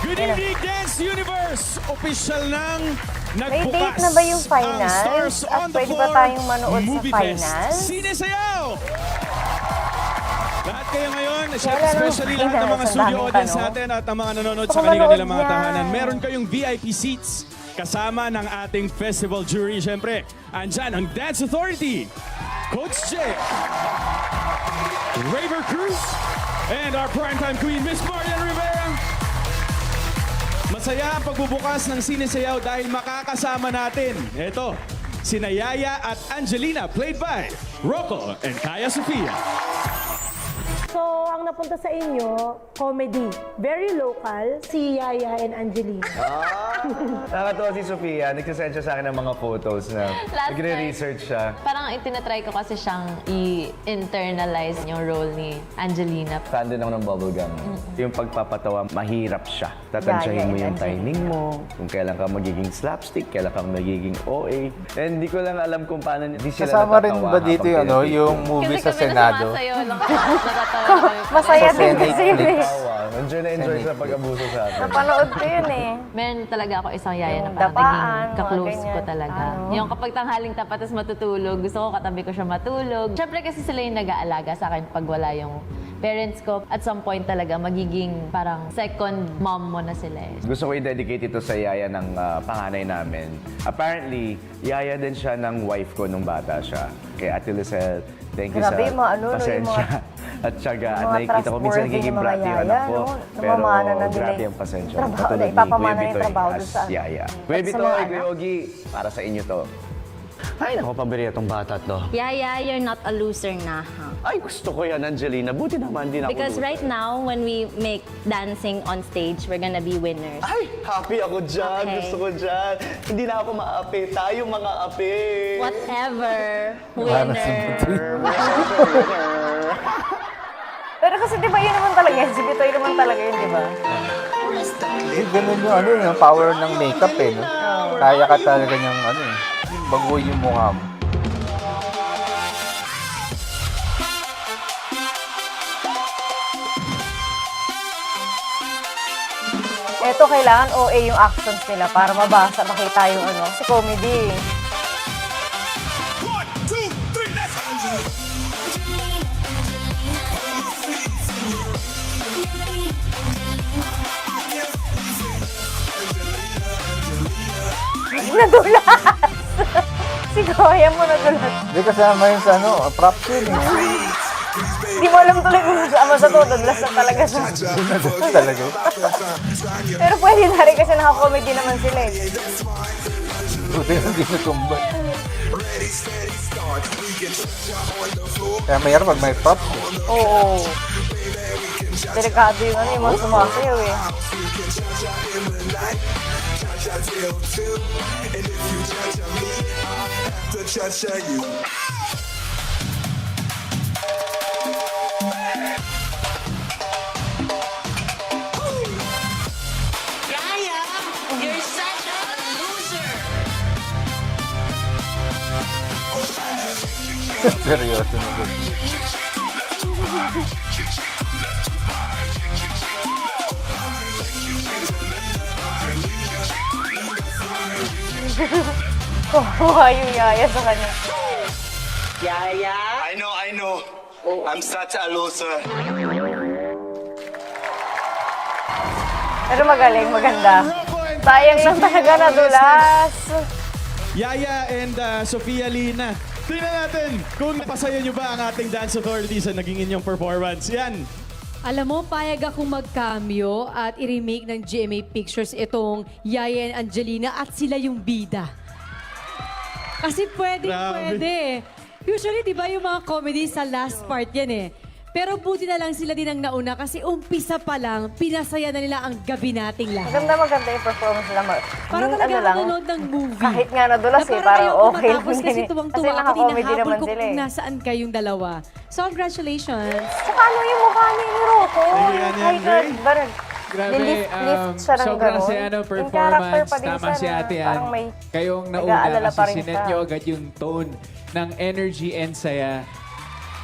Good evening, Dance Universe! Official nang May nagbukas date na ba yung ang finals? Stars At on the pwede ba Floor tayong manood sa Movie Fest. finals? Sine Sayaw! Lahat kayo ngayon, Wala especially nang lahat ng mga finals, ang studio daming audience tanong. natin at ang mga nanonood Gusto sa ko kanila manood nilang mga yan. tahanan. Meron kayong VIP seats kasama ng ating festival jury. Siyempre, andyan ang Dance Authority, Coach J, Raver Cruz, and our primetime queen, Miss Marian Rivera. Masaya ang pagbubukas ng Sine Sayaw dahil makakasama natin. Ito, sina Yaya at Angelina, played by Rocco and Kaya Sofia. So, ang napunta sa inyo, comedy. Very local, si Yaya and Angelina. Nakakatawa si Sofia, nagsasend siya sa akin ng mga photos na Last nagre-research siya. Parang itinatry ko kasi siyang i-internalize yung role ni Angelina. Fan din ako ng bubblegum. Yung pagpapatawa, mahirap siya. Tatansyahin mo yung timing mo, kung kailan ka magiging slapstick, kailan ka magiging OA. And hindi ko lang alam kung paano di sila Kasama rin natatawa ba dito habang yung, ano, tinitake. yung movie sa Senado? Kasi kami na sumasayaw lang. Natatawa kami. Masaya Sa din Senate kasi yun eh. Tawa. Enjoy na enjoy sa pag-abuso sa atin. Napanood ko yun eh. Meron talaga ako isang yaya na Yung parang dapaan, naging mga ka-close ko ganyan. talaga. Ano? Yung kapag tanghaling tapat tapos matutulog, gusto ko katabi ko siya matulog. Siyempre kasi sila yung nag-aalaga sa akin pag wala yung parents ko. At some point talaga, magiging parang second mom mo na sila eh. Gusto ko i-dedicate ito sa yaya ng panganay namin. Apparently, yaya din siya ng wife ko nung bata siya. Kay Ate Lucelle, thank you Grabe, sa mga ano, no, yung pasensya mga- at syaga. At mga nakikita ko minsan trustworthy nagiging yung mga brat yung yaya, anak ko. no? Pero Namamana na nila grabe yung yung pasensya. trabaho, Katulad ni ipapamana Kuya yung Bitoy trabaho as doon sa- yaya. At Kuya sa Bitoy, mga Kuya anak. Ogie, para sa inyo to. Ay, naku, pambiri itong bata to. Yaya, you're not a loser na, ha? Ay, gusto ko yan, Angelina. Buti naman, di na ako Because loser. right now, when we make dancing on stage, we're gonna be winners. Ay, happy ako dyan. Okay. Gusto ko dyan. Hindi na ako maapi. Tayo mga api. Whatever, Para sa winner. Pero kasi di ba yun naman talaga yun? Si Bitoy naman talaga yun, di ba? Eh, ganun yung, ano, yung power ng makeup eh. No? Kaya ka talaga niyang ano, eh, baguhin yung mukha mo. Eto, kailangan OA yung actions nila para mabasa, makita yung ano, si comedy. One, two, three, let's Nadulas! Si Goya mo nadulas. Hindi kasama yun sa ano, props yun eh. Di mo alam tuloy kung sama sa to, nadulas na talaga siya. Talaga. Pero pwede na rin kasi naka-comedy naman sila eh. Buti na hindi natumba. Kaya mayroon pag may props eh. Oo. Delikado yung ano, yung mga sumasayaw eh. Seryoso na good. Kuha yung yaya sa kanya. I know. I'm such a loser. Pero magaling, maganda. Sayang lang talaga nadulas. Yaya and Sofia Lina. Tingnan natin kung napasaya nyo ba ang ating Dance Authority sa naging inyong performance. Yan. Alam mo, payag akong mag-cameo at i-remake ng GMA Pictures itong Yaya and Angelina at sila yung bida. Kasi Grabe. pwede. Usually, di ba yung mga comedy sa last part yan eh. Pero buti na lang sila din ang nauna kasi umpisa pa lang, pinasaya na nila ang gabi nating lahat. Maganda yung performance nila. Parang Yung talaga ano lang, nanonood ng movie. kahit nga nadulas eh, parang ayoko okay lang matapos kasi din eh. tuwang-tuwa Kasi ako, naka-comedy hinahabol naman ko sila kung eh. nasaan kayong dalawa. So, congratulations. Saka ano yung mukha ni Rocco? Ay, yan, Kahit Ray. barag. Grabe, Lift siya ng sobrang ganun. saya Yung performance. character pa din Tama siya si na Ate Ann. parang may Kayong nag-aalala nauna pa rin kasi sinet siya. nyo agad yung tone ng energy and saya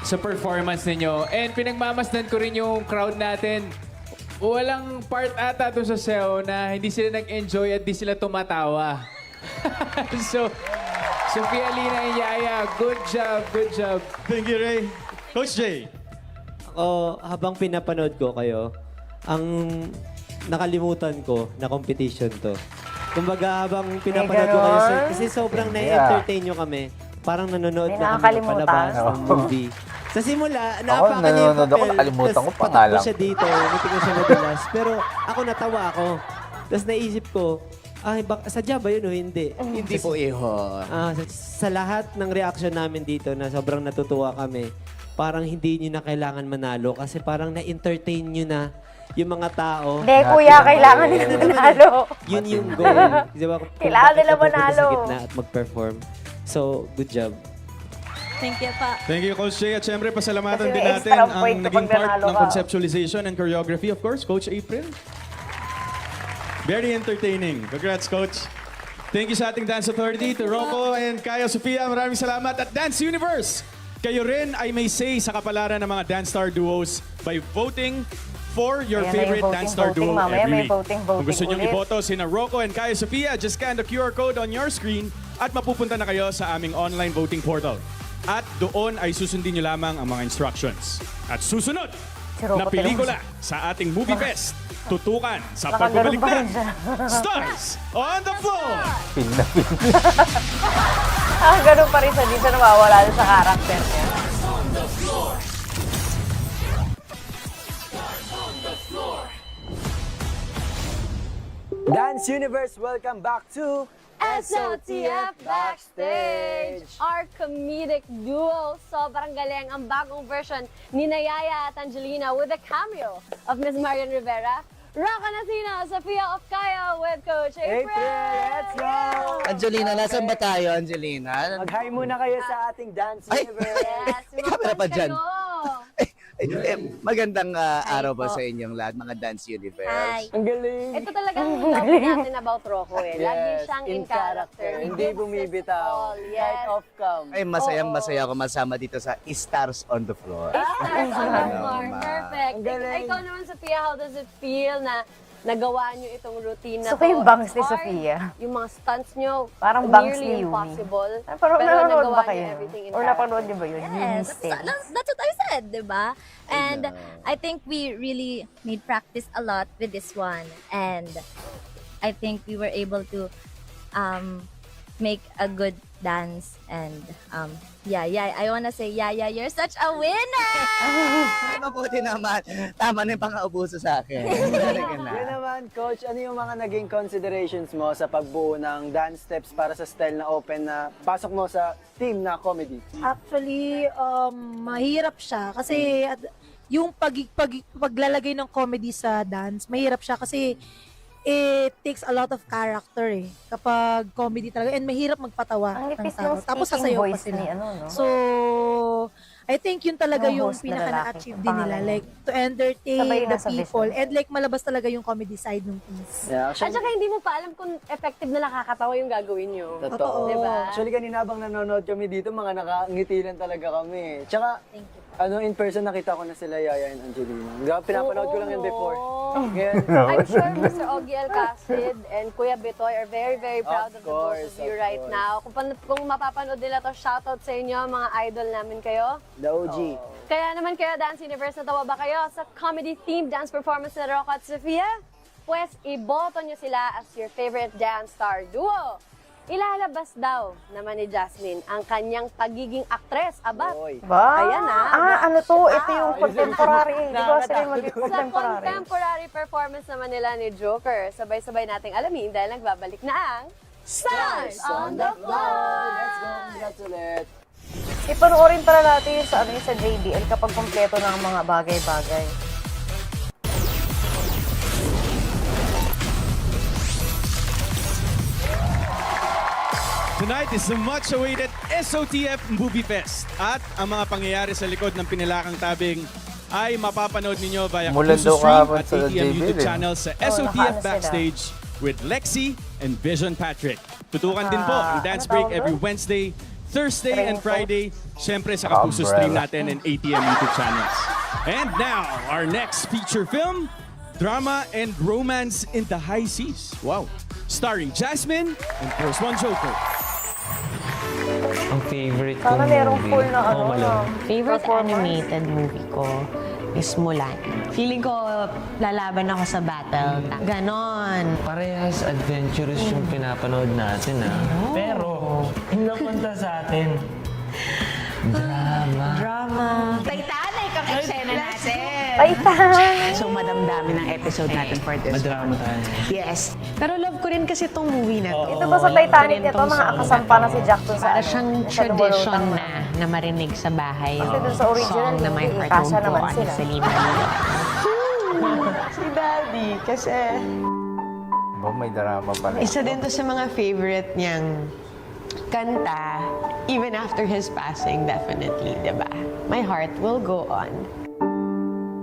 sa performance ninyo. And pinagmamasdan ko rin yung crowd natin. walang part ata to sa SEO na hindi sila nag-enjoy at di sila tumatawa. So, Sophia, Lina, and Yaya, good job, good job. Thank you, Ray. Coach Jay. Ako, habang pinapanood ko kayo, ang nakalimutan ko na competition to. Kumbaga, habang pinapanood ko kayo, kasi sobrang na-entertain nyo kami. Parang nanonood May na kami ng nakakalimutan. palabas ng movie. Sa simula, Ako, naapakan niya yung nanonood ako, papel. nakalimutan ko, tas pangalan. patakbo siya dito, hindi ko siya madalas. Pero ako natawa ako. Tapos naisip ko, ay, sadya ba yun o hindi? Hindi po iho. Sa lahat ng reaction namin dito na sobrang natutuwa kami, parang hindi nyo na kailangan manalo kasi parang na-entertain nyo na yung mga tao. Hindi, kuya, kailangan nila manalo. Yun yung goal. Di ba? Kung Kailangan bakit nila napunta manalo. Sa gitna at mag-perform. So, good job. Thank you pa. Thank you, Coach Jay. At syempre, pasalamatan Kasi din may natin extra ang point naging kapag part nanalo ng ka. conceptualization and choreography, of course, Coach April. Very entertaining. Congrats, Coach. Thank you sa ating Dance Authority, to Rocco and Kaya Sofia. Maraming salamat. At Dance Universe, kayo rin ay may say sa kapalaran ng mga Dance Star duos by voting for your Ayan na yung favorite voting, Dance Star duo mamaya every may week. voting Kung gusto nyo ulit. iboto sina Rocco and Kaya Sofia, just scan the QR code on your screen at mapupunta na kayo sa aming online voting portal. At doon ay susundin nyo lamang ang mga instructions. At susunod Si Rocco na pelikula sa ating Movie Fest, tutukan sa Nakaganon pagbabalik pa rin ng siya. Stars on the Floor! Ganun pa rin siya. Di siya nawawala sa karakter niya. Dance Universe, welcome back to SOTF Backstage! Our comedic duo. Sobrang galing ang bagong version ni Nayaya at Angelina with a cameo of Miss Marian Rivera. Rocco Nasino, Sofia of Kaya with Coach April. Let's go! Angelina, nasan ba tayo, Angelina? Mag-hi muna kayo sa ating Dance Universe. Yes, May camera pa dyan. Magandang araw po sa inyong lahat, mga Dance Universe. Hi. Ang galing! Ito talagang love natin about Rocco eh. Lagi siyang in character. Hindi bumibitaw. Yes. Kahit off-cam. Ay, masayang-masaya ako masama dito sa Stars on the Floor. Stars on the floor. Ma'am. Perfect. Ang galing. Ikaw naman, Sophia, how does it feel na nagawa niyo itong routine na So, yung bangs ni It's hard. Sophia. Yung mga stunts niyo, Parang bangs nearly ni Yumi. impossible. Pero nanonood nagawa ba niyo kayo? everything in Or napanood niyo ba yun? Yes, that's what I said, di ba? And I think we really made practice a lot with this one. And I think we were able to make a good dance. And I wanna say, you're such a winner! Mabuti naman. Tama na yung pang-aubuso sa akin. Yun naman, Coach, ano yung mga naging considerations mo sa pagbuo ng dance steps para sa style na open na pasok mo sa team na comedy? Actually, mahirap siya kasi yung paglalagay ng comedy sa dance, mahirap siya kasi it takes a lot of character eh. Kapag comedy talaga. And mahirap magpatawa Ang ng nipis tao. ng Tapos speaking sasayaw pa voice sila. ni ano, no? So, I think yun talaga Yung yung host na pinaka lalaki, na-achieve ang din nila. pangalan Like, to entertain Sabay the nasa people. vision. And like, malabas talaga yung comedy side ng piece. Yeah, At saka hindi mo pa alam kung effective na nakakatawa yung gagawin niyo. Totoo. Diba? Actually, kanina habang nanonood kami dito, mga nakangiti lang talaga kami. Tsaka, in person nakita ko na sila Yaya and Angelina. Pinapanood ko lang yun before. Ngayon, I'm sure Mr. Ogie Alcacid and Kuya Bitoy are very, very proud of the both of you right now. Kung mapapanood nila to, shoutout sa inyo, mga idol namin kayo. the OG. Kaya naman kayo, Dance Universe, natawa ba kayo sa comedy-themed dance performance ni Rocco at Sofia? Pues, iboto nyo sila as your favorite dance star duo. Ilalabas daw naman ni Jasmine ang kanyang pagiging aktres. Aba, Ba? Ayan na. Ano to? Ito yung contemporary. Di ba sila yung maging sa contemporary? contemporary performance naman nila ni Joker, sabay-sabay nating alamin dahil nagbabalik na ang Stars on the Floor! Let's go. Congrats ulit. Ipanoorin pala natin yung sa, sa JBL kapag kompleto ng mga bagay-bagay. Tonight is the much-awaited SOTF Movie Fest. At ang mga pangyayari sa likod ng pinilakang tabing ay mapapanood ninyo via Mulan daw Cruise Stream kahapon at sa ATM JBL YouTube eh. channel sa nakaano SOTF sila. Backstage with Lexi and Vision Patrick. Tutukan din po ang Dance ano Break tawag every doon? Wednesday, Thursday, and Rainbow. Friday. Siyempre sa Kapuso Stream Umbrella. natin and ATM YouTube channels. And now, our next feature film, Drama and Romance in the High Seas. Wow. Starring Jasmine and First One Joker. Ang favorite Sana merong full na Favorite animated movie ko is Mulan. Feeling ko lalaban ako sa battle. Ganon. Parehas adventurous yung pinapanood natin, Pero, hindi lang punta sa atin. Drama. Titanic ang eksena natin. Titan! So, madamdamin ang episode natin for this. Madrama tayo. Yes. Pero love ko rin kasi itong movie na to. Ito ba sa Titanic nito, mga akasampa na si Jack dun sa Para siyang sa tradition lumulutang na marinig sa bahay. Kasi dun sa original, song na My Heart kasya Won't Go naman On sila. sa Lina. Si Daddy, kasi May drama pala. isa din to sa mga favorite niyang kanta, even after his passing, definitely, diba? My Heart Will Go On.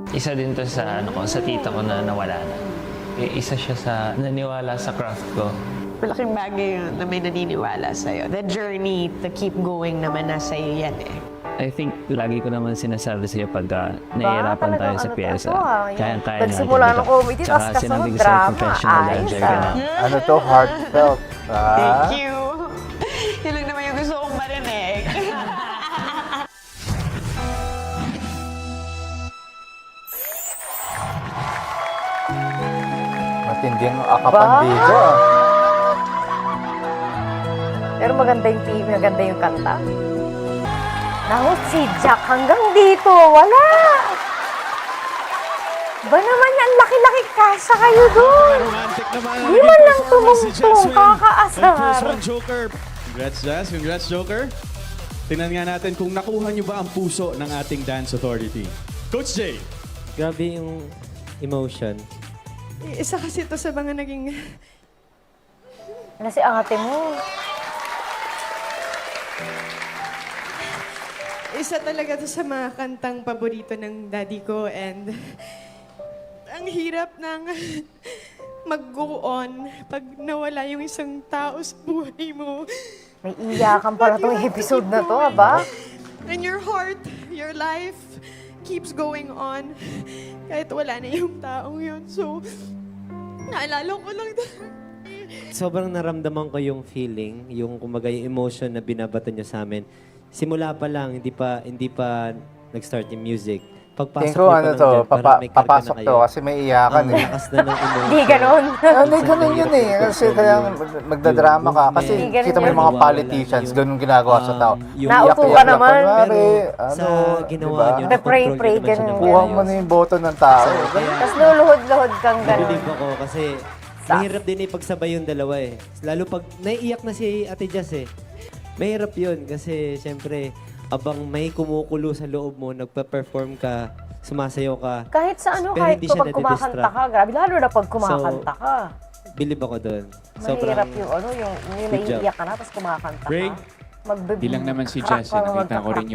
Isa din to sa, sa tita ko na nawala na. Isa siya sa naniwala sa craft ko. Malaking bagay yun na may naniniwala sa'yo. The journey to keep going naman nasa iyo yan eh. I think lagi ko naman sinasabi sa'yo pag nahihirapan tayo sa pyesa. Kayang-kaya natin. Nagsimula ng comedy, tapos Tsaka kasunod sinabi ko drama. sa'yo, professional Ayos dancer ka na. Ano to? Heartfelt. Thank you. Yun lang naman yung gusto kong marinig. Matinding akapan dito. Pero maganda yung team, maganda yung kanta. Naku, si Jack hanggang dito, wala! Ba naman yan, laki-laki kasya kayo doon! Romantic naman. ang Di naging man lang performance ni tumungtong, Jasmine kakaasar. and First One Joker. Congrats, Jazz. Congrats, Joker. Tingnan nga natin kung nakuha nyo ba ang puso ng ating dance authority. Coach Jay. Grabe yung emotion. Isa kasi ito sa mga naging... Ano si ate mo? Isa talaga to sa mga kantang paborito ng daddy ko and ang hirap ng mag-go on pag nawala yung isang tao sa buhay mo. May iyakan pala itong episode na to, ba? And your heart, your life keeps going on kahit wala na yung taong yun. So, naalala ko lang Sobrang naramdaman ko yung feeling, yung kumbaga yung emotion na binabato niya sa amin. Simula pa lang, hindi pa nag-start yung music. Pagpasok Tingin ko niyo pa ano lang to, dyan, parang may karga papasok na to kayo. kasi may iyakan Ang eh. lakas na ng emotion. Di ganon. Hindi ganun yun eh. Kasi kaya magdadrama ka. Kasi Hindi ganun kita mo yung yun. mga politicians, ganun ginagawa sa tao. yung- Nauto ka Iyak-iyak na naman. kunwari, Sa ginawa diba? niyo, Pray, na-control pray, niyo naman siya ganun. ng Kuha mo maayos. na yung boto ng tao. Tapos luluhod-luhod kang gano'n. Nabilib ako kasi mahirap din ipagsabay yung dalawa eh. Lalo pag naiiyak na si Ate Jazz eh. Mahirap yun kasi siyempre abang may kumukulo sa loob mo, nagpa-perform ka, sumasayaw ka. Kahit sa ano, Pero kahit hindi ko siya pag kumakanta nadidistract. ka, grabe, lalo na pag kumakanta ka. Bilib ako doon. Mahirap yung ano, yung Good job. naiiyak ka na, tapos kumakanta ka. Ray, Di lang naman si Jazz, nakita ko rin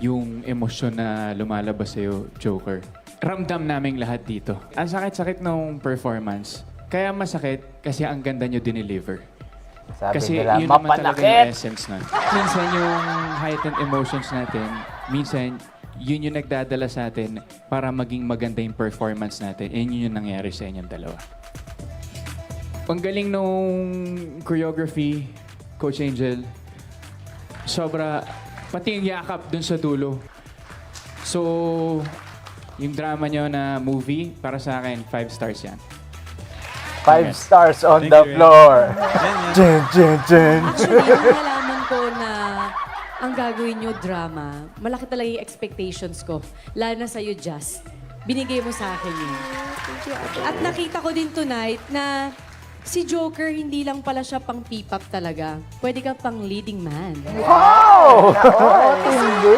yung emosyon na lumalabas sa'yo, Joker. Ramdam naming lahat dito. Ang sakit-sakit ng performance. Kaya masakit kasi ang ganda nyo dineliver. Sabi Kasi nila, yun naman talaga yung mapanakit. essence nun. Minsan yung heightened emotions natin, minsan yun yung nagdadala sa atin para maging maganda yung performance natin. And yun yung nangyari sa inyong dalawa. Panggaling nung choreography, Coach Angel, sobra, pati yung yakap dun sa dulo. So, yung drama nyo na movie, para sa akin, 5 stars yan. 5 stars on Thank the you, Ray. floor. Jin, jin, jin. Actually, yung nalaman ko na ang gagawin nyo drama, malaki talaga yung expectations ko. Lalo na sa'yo, Jazz. Binigay mo sa akin yun. At nakita ko din tonight na si Joker, hindi lang pala siya pang P-pop talaga. Pwede ka pang leading man. Wow! Hindi.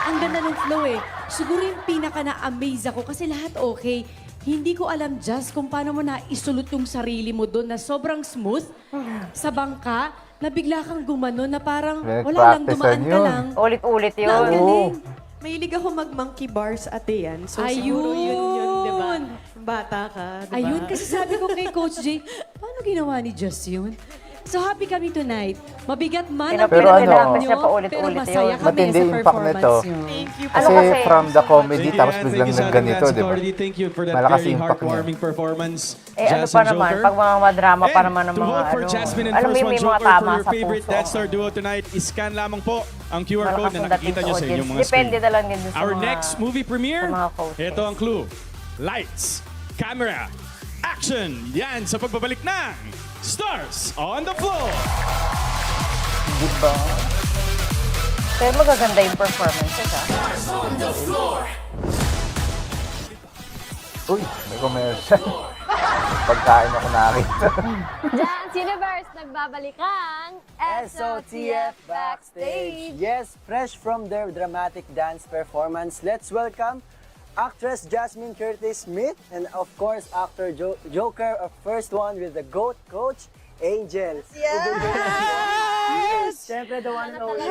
Ang ganda ng flow eh. Siguro yung pinaka na-amaze ako kasi lahat okay. Hindi ko alam, Jazz, kung paano mo naisulot yung sarili mo doon na sobrang smooth sa bangka na bigla kang gumano na parang wala lang, dumaan ka yun. lang. Ulit-ulit Na ang yun. galing. Mahilig ako mag-monkey bars, ate yan. So, Ayun! siguro yun, di ba? Bata ka, di ba? Ayun, kasi sabi ko kay Coach Jay, paano ginawa ni Jazz yun? So happy kami tonight. Mabigat man ang Pero ano, pinagdaanan siya nyo, paulit-ulit pero yun. masaya kami Matindi sa yung impact performance nito. nyo. Kasi kasi? from the comedy, Thank you, tapos Ann. biglang Thank you sa nagganito, Dance di ba? Authority. Thank you for that Malakas very yung impact niya. heartwarming performance, Eh, ano Jazz pa and naman, Joker. pag mga drama pa naman ng To mga vote for ano. Jasmine and Alam mo First yung One may mga Joker tama for your sa favorite puso. Dance Star duo tonight, iscan lamang po ang QR Malakas code na ang dating nakikita sa nyo sa audience. inyong mga Depende screen. na lang din sa Our mga... next movie premiere, sa mga coaches. ito ang clue. Lights, camera, action! Yan sa pagbabalik ng Stars on the Floor! Diba? Pero magaganda yung performances, ha? Uy, may commercial. Pagkain ako nakita. Dance Universe, nagbabalikan SOTF Backstage. Yes, fresh from their dramatic dance performance, let's welcome actress Jasmine Curtis Smith and of course actor Joker of First One with the GOAT coach, Angel. Yes! Siyempre, the one and only.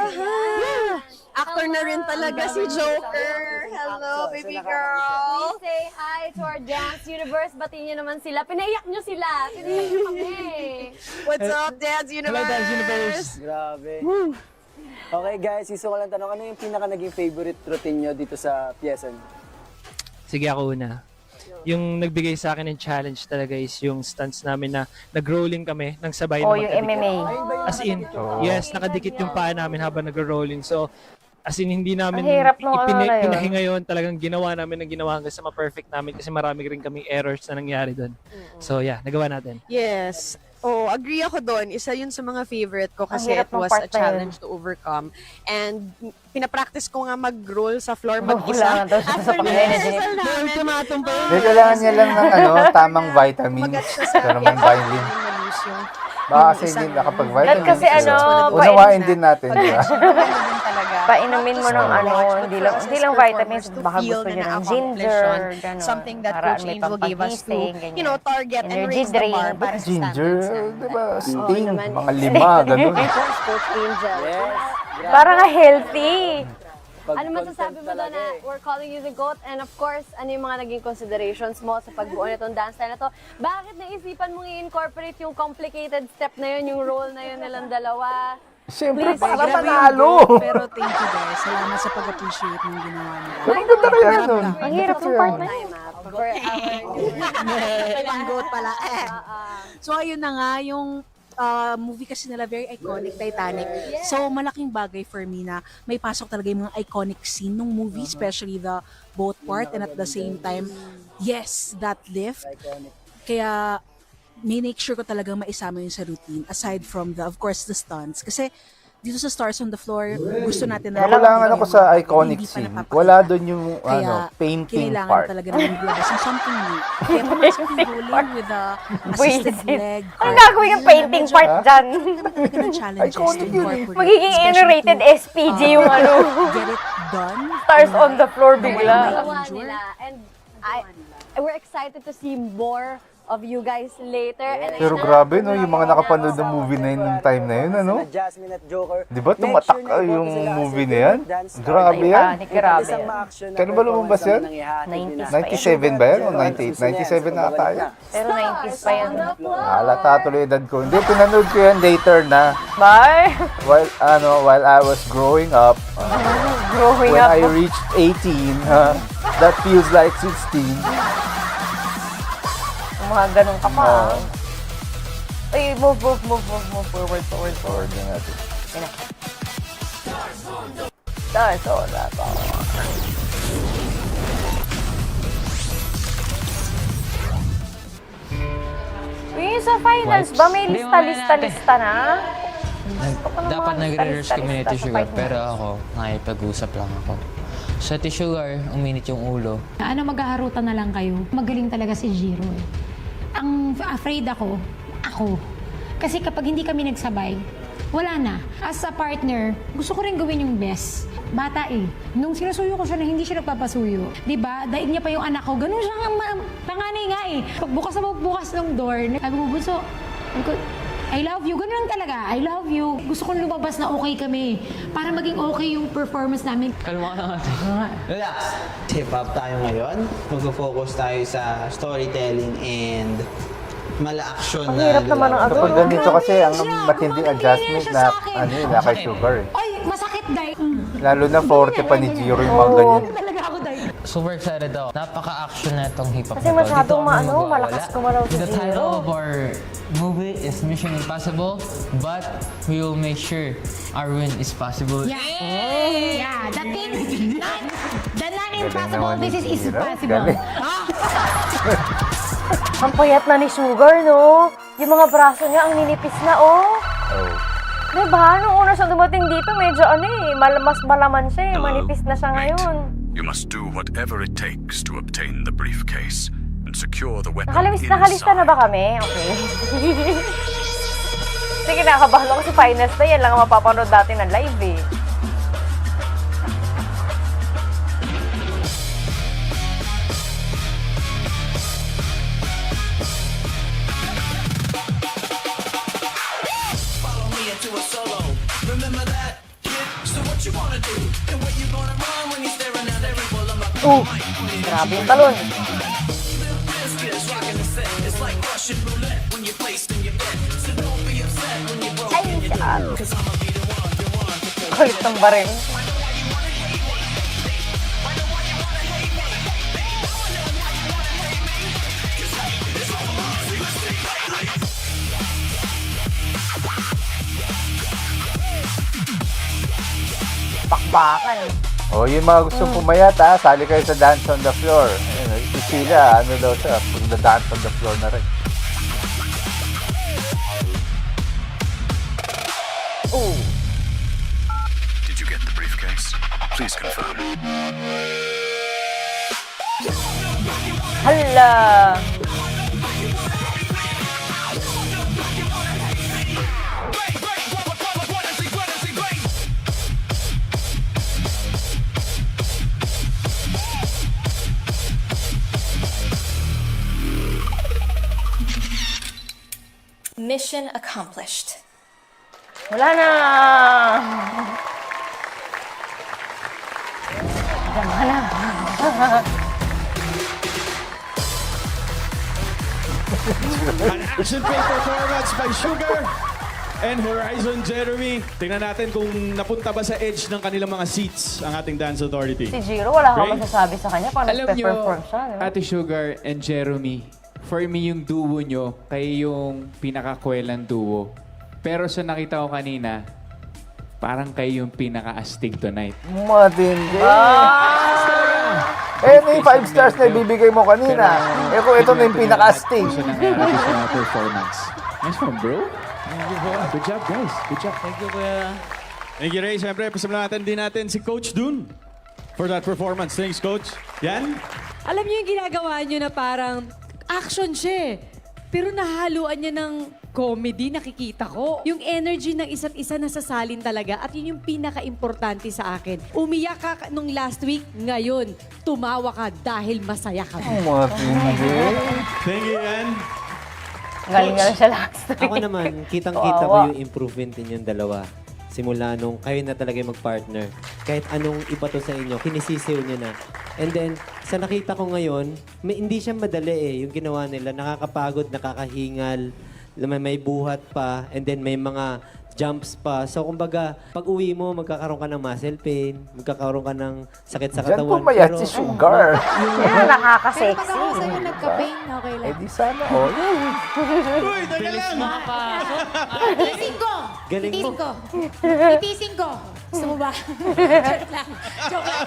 Actor na rin talaga si Joker. Hello, baby girl. Please say hi to our Dance Universe. Batiin niyo naman sila. Pinaiyak niyo sila. Pinaiyak niyo kami. What's up, Dance Universe? Grabe. Okay guys, gusto ko lang tanong, ano yung pinaka naging favorite routine nyo dito sa pyesa nyo? Sige, ako una. Yung nagbigay sa akin ng challenge talaga is yung stunts namin na nag-rolling kami ng sabay O, na yung magkadikit. MMA. As in, yes, nakadikit yung paa namin habang nag-rolling. So, as in, hindi namin Ang hirap nung ano na yun. pinahinga yun. Talagang ginawa namin ng ginawa hanggang sa ma-perfect namin kasi marami rin kaming errors na nangyari doon. So, yeah, nagawa natin. Yes. Oh, agree ako doon. Isa yun sa mga favorite ko kasi Ang hirap it ng was part a na yun. challenge to overcome. And pinapractice ko nga mag-roll sa floor Wala mag-isa. nga daw siya sa pag-energy. Dahil tumatumpa. May kailangan niya lang ng tamang vitamins. Ito naman Vitamin. Baka kasi hindi nakapag-vitamins. At kasi ano, unawain din natin, di ba? Painumin mo ng ano, hindi lang vitamins, baka gusto niyo ng ginger, gano'n. Something that Para Coach may Angel gave us to, pampagising, you know, target and Energy raise the bar drink. para sa Ginger, standards. di ba? Sting, mga 5, ganun. Coach Angel. Yes. Para nga healthy. Ano masasabi mo doon na we're calling you the GOAT? And of course, ano yung mga naging considerations mo sa pagbuo nitong dance style na to? Bakit naisipan mong i-incorporate yung complicated step na yun, yung role na yun nilang dalawa? Siyempre, Please, para grabe manalo. Pero thank you guys. Salamat sa pag-appreciate ng ginawa nila. Ang ganda kaya nun. Ang hirap ng part na yun. Pang-goat pala. So ayun na nga, yung movie kasi nila very iconic, Titanic. So malaking bagay for me na may pasok talaga yung mga iconic scene ng movie, especially the boat part and at the same time, yes, that lift. Kaya may make sure ko talagang maisama yun sa routine aside from the, of course, the stunts. Kasi dito sa Stars on the Floor, gusto natin na Nakulangan ako sa iconic hindi pa scene. napapakita. Wala doon yung Kaya, painting kailangan part. talaga namin maglabas ng something new. Kaya pumasok yung rolling with the assisted leg. Ano gagawin yung painting part dyan? Talaga ng challenges to incorporate. Magiging N-rated SPG yung ano. Get it done. Stars on the floor bigla. Ginawa nila. And we're excited to see more of you guys later. And Pero grabe, no, yung mga nakapanood ng movie na yun nung time na yun, ano? Sila Jasmine at Joker. Di ba tumatak yung movie na yan? Grabe yan. Grabe. Kano ba lumabas yan? 97 ba yan? O 98? 97 na ata yan. Pero 90s pa yan. Halata tuloy edad ko. Hindi, pinanood ko yan later na. Bye! While I was growing up. Growing When up. I reached 18, that feels like 16. Mga ganun ka pa. Uy, move forward. Forward na natin. Stars on the floor. Uy, sa finals ba may lista na? Dapat nagre-rehearse kami ni Sugar, pero ako, nakipag-usap lang ako. Sa Sugar, uminit yung ulo. Ano, maghaharutan na lang kayo. Magaling talaga si Jiro eh. Ang afraid ako. Kasi kapag hindi kami nagsabay, wala na. As a partner, gusto ko rin gawin yung best. Bata eh. Nung sinusuyo ko siya na hindi siya nagpapasuyo, diba? Daig niya pa yung anak ko. Ganun siya nga, panganay nga eh. Pagbukas na bukas ng door, sabi ko, Bunso, I love you. Ganun lang talaga. I love you. Gusto kong lumabas na okay kami. Para maging okay yung performance namin. Kalma ka natin. Relax. Hip-hop tayo ngayon. Mag-focus tayo sa storytelling and mala-action Ang hirap naman ng Kapag ganito kasi, ang matinding adjustment na, na kay Sugar eh. Ay, masakit, Day. Lalo na 40 pa ni Jiro yung mga ganyan. Talaga ako, Day. Super excited ako. Napaka-action na itong hip-hop Kasi na to. masyadong Dito kami magwawala. malakas kumalaw si The title Jiro. of our movie is Mission Impossible, but we will make sure our win is possible. Yeah. Yeah, the thing, the non-impossible, naman this ni is Jiro. possible. Galing. Ang payat na ni Sugar, no? Yung mga braso niya, ang ninipis na, oh. Oh. Diba? Nung una siya dumating dito, medyo mas malaman siya eh. Manipis na siya ngayon. You must do whatever it takes to obtain the briefcase and secure the weapon Nakalista na ba kami? Okay. Sige, nakakabahan ako kasi finals na yan lang ang mapapanood natin ng live eh. Grabe yung talon. Ay, kulit ng baril. Bakbakan. Oh, yung mga gustong pumayat ha, sali kayo sa Dance on the Floor. Ayun, si Sheila, ano daw siya, dance on the floor na rin. Ooh. Did you get the briefcase? Please confirm. Hala! Mission accomplished. Wala na! Diyan ka na. An action-packed performance by Sugar and Horizon Jeremy. Tingnan natin kung napunta ba sa edge ng kanilang mga seats ang ating Dance Authority. Si Jiro, wala ka Great. masasabi sa kanya paano Alam nyo, nagpe-perform siya. Di ba? Ate Sugar and Jeremy, for me yung duo nyo, kayo yung pinakakwelang duo. Pero sa nakita ko kanina, parang kayo yung pinaka-astig tonight. Matindi. Eh, ano yung 5 stars na ibibigay mo kanina? Eh, kung ito na yung pinaka-astig. Gusto nangyari sa performance. Nice one, bro. Good job, guys. Good job. Thank you, Kuya. Thank you, Ray. Siyempre, pasalamatan din natin si Coach Dun for that performance. Thanks, Coach. Yan. Alam niyo yung ginagawa niyo na parang action siya eh. Pero nahaluan niya ng comedy, nakikita ko. Yung energy ng isa't isa nasasalin talaga at yun yung pinaka-importante sa akin. Umiyak ka nung last week, ngayon, tumawa ka dahil masaya ka. Matindi. Thank you, Yan. Galing nga siya last week. Ako naman, kitang-kita ko Kawawa. yung improvement ninyong dalawa. Simula nung kayo na talaga yung mag-partner. Kahit anong ipato sa inyo, kinisisiw niyo na. And then, sa nakita ko ngayon, hindi siya madali eh. Yung ginawa nila, nakakapagod, nakakahingal, may buhat pa, and then may mga jumps pa. So, kumbaga, pag uwi mo, magkakaroon ka ng muscle pain, magkakaroon ka ng sakit sa Diyan katawan. pumayat si Sugar. Yan, nakakasexy. Pero pag ako sa'yo nagka-pain, okay lang. Eh, di sana all. Uy, teka lang. Itisin ko! Galing mo. Itisin ko! Itisin ko! Gusto mo ba? Joke lang. Joke lang.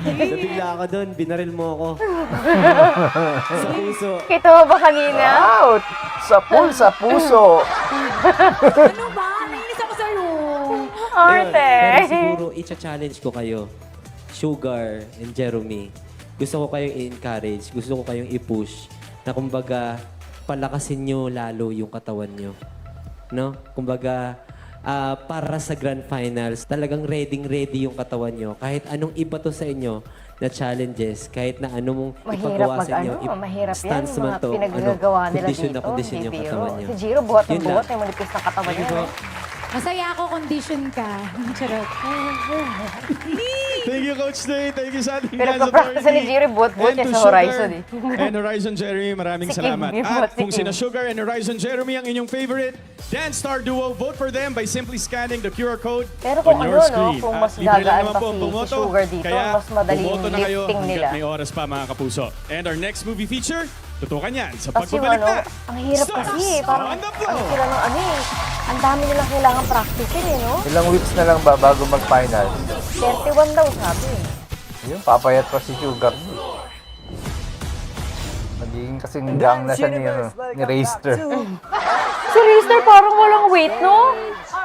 Nabigla ako doon, binaril mo ako. Sa puso. Kita mo ba kanina? Out! Sa puso. Ano ba? Nainis ako sa'yo. Arte. Pero siguro, i-challenge ko kayo. Sugar and Jeremy. Gusto ko kayong i-encourage. Gusto ko kayong i-push. Na kumbaga, palakasin nyo lalo yung katawan nyo. No? Kumbaga, para sa Grand Finals, talagang ready yung katawan nyo. Kahit anong iba to sa inyo na challenges, kahit na anong ipagawa sa inyo, mahirap yan. stance Yung man mga to, pinaggagawa nila kondisyon dito. na kondisyon Hindi yung biro. katawan nyo. Si Jiro, buhat ng Yun buhat. lang. May manipis na katawan Thank you niya. po. Masaya ako, condition ka. Charot. Thank you, Coach Day. Thank you sa ating Pero Dance pa-practice Authority. ni Jerry, buot-buot And niya to sa Sugar Horizon eh. And Horizon Jeremy, maraming Sikim, salamat. may At buot, kung sikim. sina Sugar and Horizon Jeremy ang inyong favorite Dance Star Duo, vote for them by simply scanning the QR code Pero kung on your ano, no, screen. kung At mas libre lang gagaan naman pa po ang si bumoto, Sugar dito, kaya mas madaling bumoto na kayo lifting hanggat nila. may oras pa, mga kapuso. And our next movie feature, tutukan yan sa Tapos yung pagbabalik ano, na. ang hirap Stars kasi eh. Parang on the floor. ano sila ng ano eh. Ang dami nilang kailangan practice eh, no? Ilang weeks na lang ba bago mag-finals? 31 daw sabi eh. Yun, papayat pa si Sugar. Magiging kasing gang na siya ni Raster. Si Rister parang walang weight, no?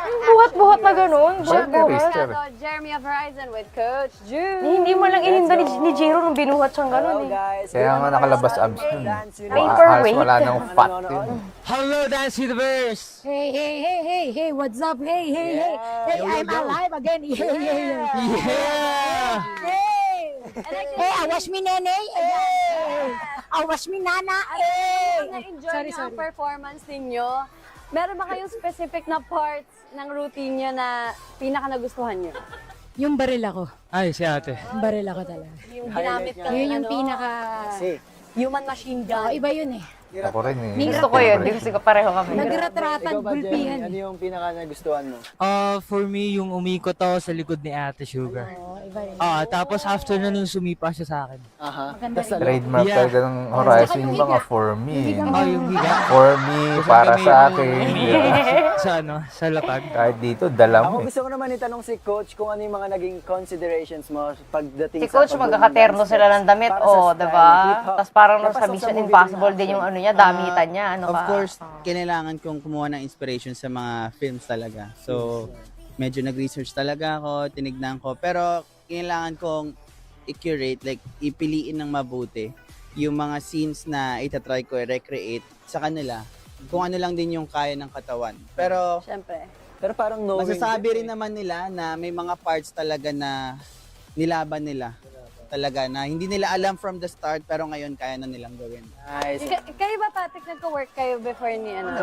Buhat-buhat na ganun. Buhat-buhat. Jeremy of Horizon with Coach June. Hindi mo lang ininda ni Jiro nung binuhat siyang ganun eh. Kaya nga nakalabas abs nun. Paperweight. Wala nang fat yun. Hello, Dance Universe! Hey, hey, hey, hey, hey, what's up? Hey, hey, hey. Hey, I'm alive again. Yeah, yeah, yeah. Hey! Hey, awas mi nene. Hey! Awas mi nana. Hey! Na-enjoy niyo ang performance ninyo. Meron ba kayong specific na parts ng routine niyo na pinaka nagustuhan niyo? Yung baril ako. Ay, si ate. Yung baril ako talaga. Yung ginamit ka Yun yung pinaka... human machine gun. Iba yun eh. Ako rin eh. Gusto ko yun. Gusto ko pareho kami. Nagratratan, gulpihan. Ano yung pinaka nagustuhan mo? For me, yung umikot ako sa likod ni Ate Sugar. Iba yun. Tapos after na nun, sumipa siya sa akin. Aha. Trademark Yeah. talaga ng Horizon yung mga for me. Yung higa. For me, para sa akin. Sa sa lapag. Kahit dito, dala mo Ako eh. gusto ko naman itanong si Coach kung ano yung mga naging considerations mo pagdating Si Coach, magkakaterno sila ng damit, diba? Tapos parang sa Mission Impossible din yung ano niya, damitan niya. Ano Of ka? course, kailangan kong kumuha ng inspiration sa mga films talaga. So, medyo nag-research talaga ako, tinignan ko. Pero, kailangan kong i-curate, like, ipiliin ng mabuti yung mga scenes na itatry ko i-recreate sa kanila. Kung ano lang din yung kaya ng katawan. Pero, Siyempre. Pero parang knowing masasabi rin naman nila na may mga parts talaga na nilaban nila. Talaga na hindi nila alam from the start pero ngayon kaya na nilang gawin. Nice. Kayo ba, Patrick, nagko-work kayo before ni ano?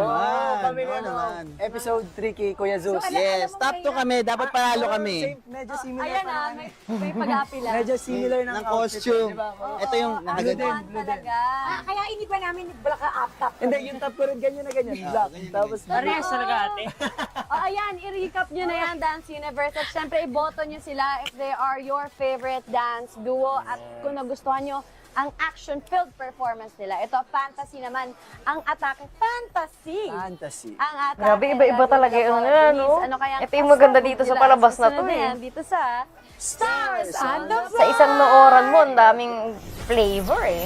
Kami naman. Episode 3 kay Kuya Zeus. Yes, top 2 kami. Dapat panalo kami. Medyo similar Ayan pa na, naman. may pag-apila. Medyo similar ng Ng costume. Ito yung Blue talaga. Kaya hindi ba namin black up-top? Hindi, yung top ko rin ganyan na ganyan. Black. Tapos, Parehas talaga ate. Ayan, i-recap nyo na yan, Dance Universe. At syempre, iboto nyo sila if they are your favorite dance duo. At kung nagustuhan nyo ang action-filled performance nila. Ito, fantasy naman. Ang atake, fantasy. Fantasy. Ang atake. Grabe, iba-iba talaga yung ano nila, no? Ano kaya Ito yung maganda dito sa palabas na to eh. Dito sa Stars on the Sa isang nooran mo, ang daming flavor eh.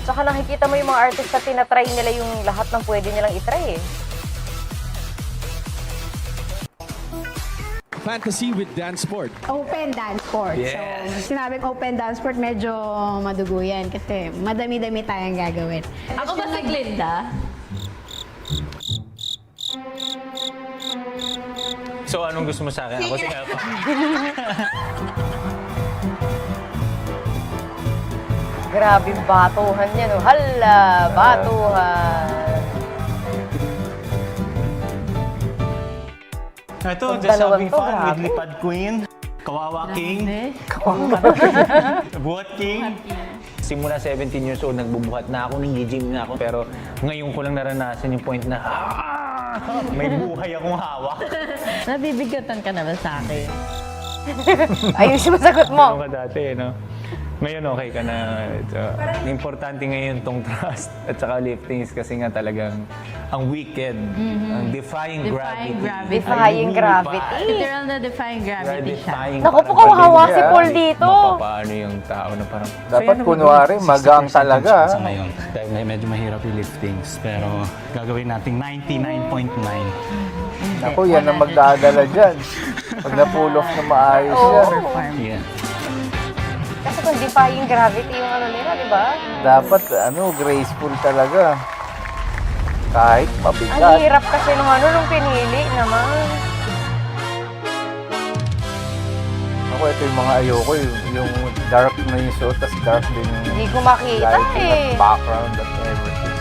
Tsaka nakikita mo yung mga artist na tinatry nila yung lahat ng pwede nilang itry eh. Fantasy with Dance Sport. Open dance sport. Yes. So, sinabing open dance sport, medyo madugo yan kasi madami-dami tayong gagawin. Ako ba si Glinda? So, anong gusto mo sa akin? Ako si Elpa. Grabe batuhan niya, no? Hala, batuhan. Ito, Yung just dalawang having to, fun with grabe. Lipad Queen, Kawawa King, Buhat King. Simula 17 years old, nagbubuhat na ako, nag-gym na ako. Pero ngayon ko lang naranasan yung point na may buhay akong hawak. Nabibigatan ka na ba sa akin? Ayun yung masagot mo. Ano ka dati, no? Ngayon okay ka na. Importante ngayon tong trust at saka liftings kasi nga talagang ang wicked, ang defying gravity. Defying gravity. Literal na defying gravity siya. Naku po, kawawa si Paul dito. Paano yung tao na parang... Dapat kunwari, magang talaga. Sa ngayon, dahil medyo mahirap yung liftings, pero gagawin natin 99.9. Ako, yan ang magdadala dyan. Pag na-pull off na maayos yan. Yeah. Kasi kung defying gravity yung ano nila, di ba? Dapat, graceful talaga. Kahit Ang mabigat. hirap kasi nung pinili naman. Ako, ito yung mga ayoko. Yung dark na yung suot, tapos dark din yung Hindi ko makita lighting eh. at background at everything.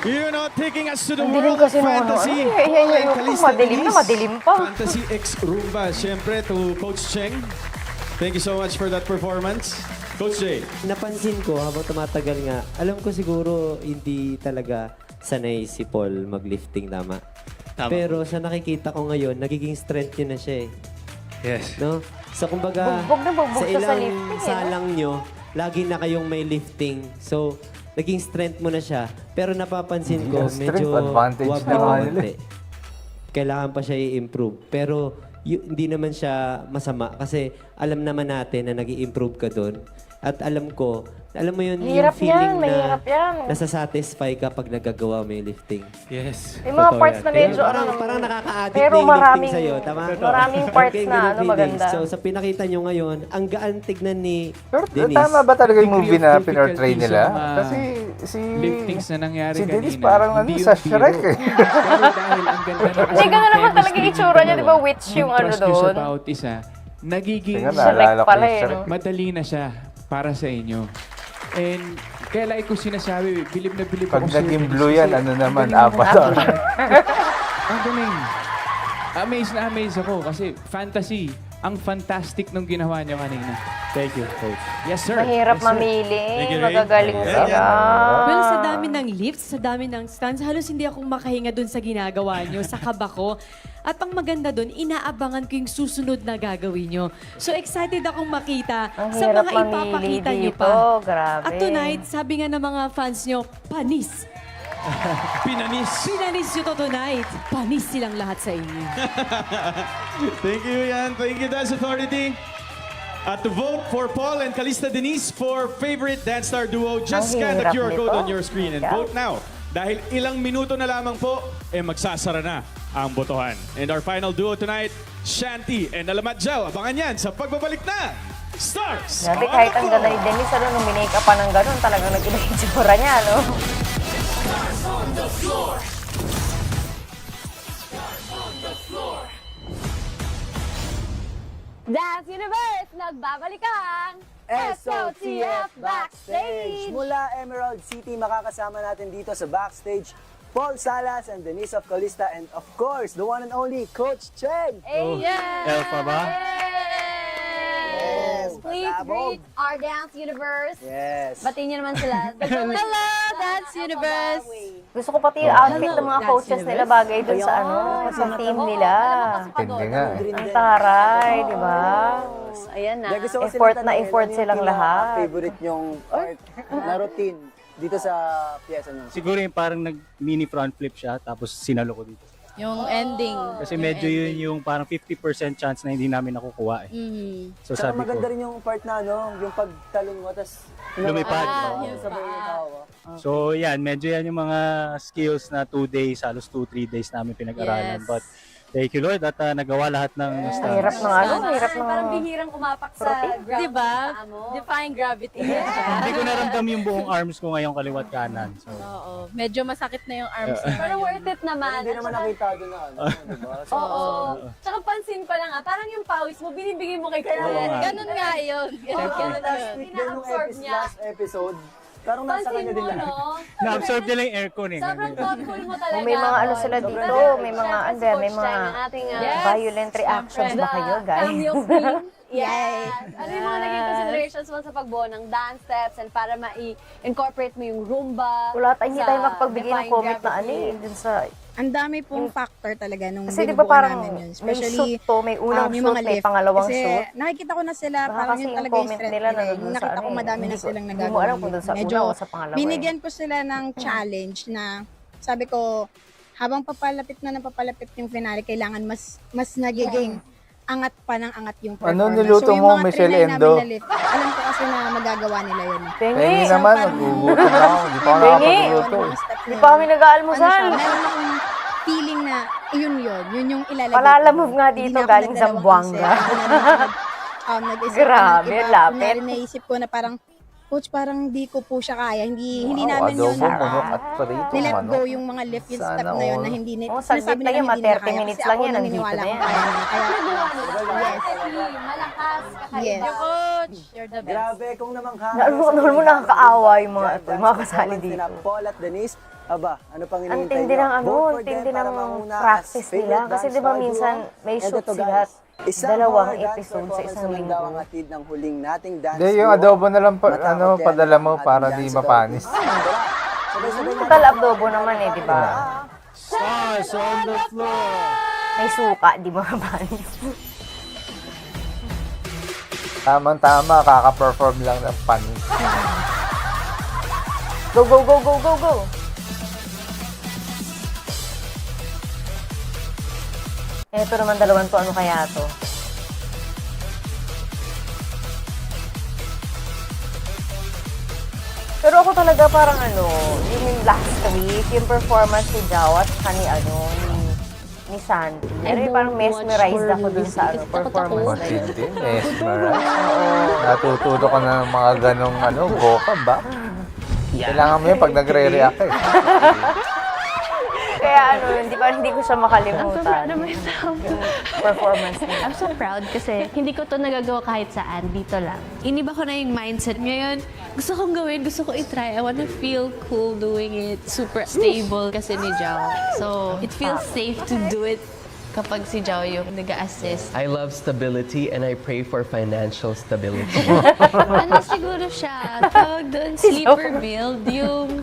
You know, taking us to the Ang dilim world of kasi nung fantasy. ano. Yan yung Kalista madilim na Denise. madilim pa. Fantasy X Roomba. Siyempre, to Coach Cheng. Thank you so much for that performance. Coach Jay. Napansin ko habang tumatagal nga, alam ko siguro hindi talaga sanay si Paul maglifting, tama? Pero sa nakikita ko ngayon, nagiging strength niya na siya eh. Yes. No? So kumbaga, Bugbog na bugbog sa siya sa ilang lifting, eh, no? salang nyo, lagi na kayong may lifting. So, naging strength mo na siya. Pero napapansin ko, Yung strength medyo advantage wabi na nga konti. nila eh. Kailangan pa siya i-improve. Pero hindi naman siya masama kasi alam naman natin na nag-i-improve ka doon. At alam ko, alam mo yun, Mahirap yung feeling yan, mahirap yan. nasasatisfy ka pag nagagawa mo yung lifting. Yes. May mga parts na medyo Parang nakaka-addict pero na yung maraming, lifting sa'yo, tama? maraming parts Okay, na ganun ano feeling. maganda. So, sa pinakita nyo ngayon, ang gaan tignan ni Pero Denise. tama ba talaga yung movie na Degree of pinortray difficulty nila? sa mga Kasi si... liftings na nangyari si Denise kanina, parang ano hindi sa yung Shrek hero. eh. Pero dahil ang ganda na kasi Hindi, gano'n ng naman talaga chemistry itsura niya, ng di ba? dalawa, Witch yung ano trust nyo sa doon. bawat isa, nagiging Teka, naalala ko pala yung eh, Shrek. no? madali na siya para sa inyo. And kaya like ko sinasabi, bilib na bilib Pag ako sa'yo, naging Denise, blue yan, kasi ano naman, ang galing mo. Avatar. Ang galing. Amazed na amazed ako kasi fantasy. Ang fantastic nung ginawa niyo kanina. Thank you, Coach. Yes, sir. Mahirap Yes, sir. mamili. Thank you, Ray. Magagaling sila. Well, sa dami ng lifts, sa dami ng stunts, halos hindi ako makahinga dun sa ginagawa nyo, sa kaba ko. At ang maganda dun, inaabangan ko yung susunod na gagawin nyo. So excited akong makita Ang sa hirap mga mamili ipapakita nyo dito. pa. Grabe. At tonight, sabi nga ng mga fans nyo, panis. Pinanis. Pinanis nyo to tonight. Panis silang lahat sa inyo. Thank you, Yan. Thank you, Dance Authority. At to vote for Paul and Kalista Denise for favorite Dance Star Duo, just Ang scan the hirap QR code nito. on your screen and Yeah. vote now. Dahil ilang minuto na lamang po, magsasara na ang botohan. And our final duo tonight, Shanti and Alamat Jao. Abangan yan sa pagbabalik na Stars Grabe, on kahit the ang Floor. ganda ni Denise, ano, nung minake up pa ng gano'n, talagang nag-iba yung tsura niya, no? Dance Universe, nagbabalik ang SOTF Backstage! Mula Emerald City, makakasama natin dito sa backstage Paul Salas and Denise of Calista and of course, the one and only Coach Cheng! Elfa ba? Yes! Please Pasabog. greet our Dance Universe. Yes! Batiin niyo naman sila. Hello, Dance Universe! Gusto ko pati yung outfit ng mga coaches nila bagay dun sa ano, sa team nila. Hindi nga eh. Ang taray, di ba? Ayan na. Kaya gusto ko Effort sila na tanungin, effort ano yung silang lahat. favorite nyong part na routine dito sa piyesa nyo? Siguro yung parang nag-mini front flip siya, tapos sinalo ko dito. Yung ending. Kasi medyo yun yung parang 50% chance na hindi namin nakukuha eh. So Saka sabi maganda ko, rin yung part na ano, yung pagtalon mo, tas Lumipad. sabay yung tawa. so yan, medyo yan yung mga skills na 2 days, halos 2-3 days namin pinag-aralan. Yes. But thank you Lord at nagawa lahat ng Ang stunts. hirap ng ano, ang hirap Parang ng... bihirang umapak sa ground. Diba? sa mo. Defying gravity. Hindi ko naramdam yung buong arms ko ngayong kaliwat kanan. So, Oo. Medyo masakit na yung arms niya. Pero worth it naman. Hindi At naman saka- nakita doon na ano, diba? So, Oo. Tsaka pansin ko lang parang yung pawis mo, binibigay mo kay Carl. nga. Ganun nga yun. Yung last Ganun. week din yung Ina-absorb niya. last episode, parang nasa Pansin kanya din mo, lang. no? na-absorb nila yung aircon eh. Sobrang thoughtful mo talaga. May mga ano sila dito, may mga, ano ba, may mga violent reactions ba kayo, guys? Cameo queen. Yes. Ano yung mga naging considerations mo sa pagbuo ng dance steps and para ma-incorporate mo yung Rumba? Wala tayo, hindi sa tayo makapagbigay ng Defying comment na ano Gravity? eh, dun sa... Ang dami pong factor talaga nung Kasi di ba binubuo parang namin yun. may Especially, shoot to, may unang yung shoot, mga may lift. pangalawang Kasi shoot. nakikita ko na sila, Baka parang kasi yun yung talaga yung comment strength nila nila. nandun Yung sa nakita ano ko eh. madami na Hindi ko- silang hindi nagagawa. mo alam kung dun sa Medyo una o sa pangalawa eh. binigyan ko sila ng challenge na sabi ko, habang papalapit na ng papalapit yung finale, kailangan mas nagiging angat pa ng angat yung performance. Ano niluto yung mo, mga Michelle trinay Endo? namin na lift, alam ko kasi na magagawa nila yun. Pengi Pengi! naman, parang- nagugutom na ako. Hindi pa ako Pengi! nakapagluto eh. Di pa kami nag-aalmusal. Ano siya, meron akong feeling na yun yung ilalagay. Palalamove ko. nga Hindi dito, na ako galing nagdalawang Zamboanga. isip. Hindi na ako nag-isip Grabe, ng iba. lapit. Kunyari naisip ko na parang, Coach, parang di ko po siya kaya. Hindi Wow, namin yun. adobo, manok at prito, Nilet manok. go yung mga lift, yung Sana step na yun na all. hindi Oh, sinasabi saglit lang nila yan, hindi mga nila 30 kaya. minutes Kasi lang ako yan, naniniwala nandito ko na yan. kaya nila. Kaya, Nagawa nila. Yes. Malakas, kakaiba. Yes. Coach, you're the best. Grabe, kung namangha. Naalala mo nakakaawa yung mga kasali dito. Paul at Denise. Aba, ano pang Ang hinihintay tindi nyo? ng Vote for tindi them para ng manguna practice as favorite nila. Kasi dance di ba star minsan duo. may And shoot ito, sila. guys, isang Dalawang horror dance episode sa performance isang naman daw linggo. ang atid ng huling nating dance Hindi, yung duo. adobo na lang Matakot yan padala ang mo ating para dance di star mapanis. duo. Sabay-sabay natin. Total abdobo naman eh, di ba? Stars on the floor! May suka, di ba kapanis? Tamang-tama, kaka-perform lang ng panis. Go, go, go, go, go, go! Eto naman dalawan to, ano kaya to? Pero ako talaga parang ano, yung last week, yung performance ni Jao at saka ni ni Shanti. Pero parang mesmerized ako dun sa performance na yun. Matindi, mesmerize. Natututo ka na ng mga ganong vocab ba? Kailangan mo yun pag nagre-react eh. Kaya hindi ko siya makalimutan. I'm so proud of myself. Yung performance niya. I'm so proud kasi hindi ko to nagagawa kahit saan, dito lang. Iniba ko na yung mindset. Ngayon, gusto kong gawin, gusto ko i-try. I wanna feel cool doing it. Super stable kasi ni Jao. So, it feels safe to do it kapag si Jao yung nag-assist. I love stability and I pray for financial stability. Ano siguro siya? Tawag doon, sleeper build. Yung